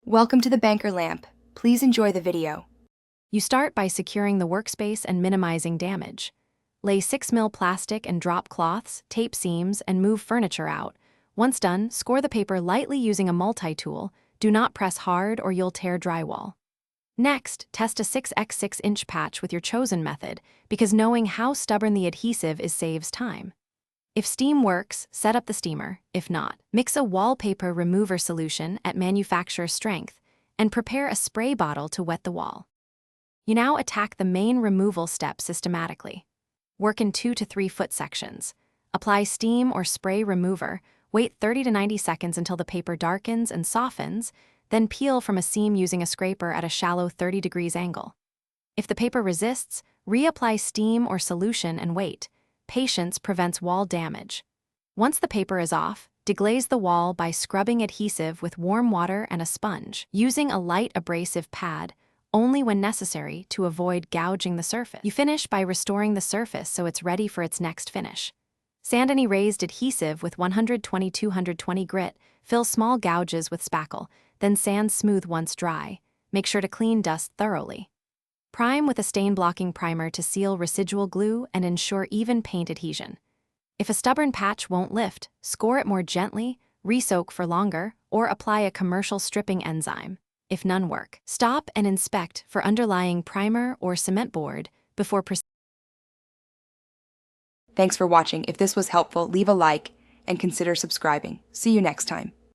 Welcome to the banker lamp. Please enjoy the video. You start by securing the workspace and minimizing damage. Lay 6mm plastic and drop cloths, tape seams, and move furniture out. Once done, score the paper lightly using a multi-tool. Do not press hard or you'll tear drywall. Next, test a 6x6-inch patch with your chosen method, because knowing how stubborn the adhesive is saves time. If steam works, set up the steamer. If not, mix a wallpaper remover solution at manufacturer strength and prepare a spray bottle to wet the wall. You now attack the main removal step systematically. Work in 2 to 3 foot sections. Apply steam or spray remover, wait 30 to 90 seconds until the paper darkens and softens, then peel from a seam using a scraper at a shallow 30 degrees angle. If the paper resists, reapply steam or solution and wait. Patience prevents wall damage. Once the paper is off, deglaze the wall by scrubbing adhesive with warm water and a sponge, using a light abrasive pad only when necessary to avoid gouging the surface. You finish by restoring the surface so it's ready for its next finish. Sand any raised adhesive with 120-220 grit, fill small gouges with spackle, then sand smooth once dry. Make sure to clean dust thoroughly. Prime with a stain-blocking primer to seal residual glue and ensure even paint adhesion. If a stubborn patch won't lift, score it more gently, re-soak for longer, or apply a commercial stripping enzyme. If none work, stop and inspect for underlying primer or cement board before proceeding. Thanks for watching. If this was helpful, leave a like and consider subscribing. See you next time.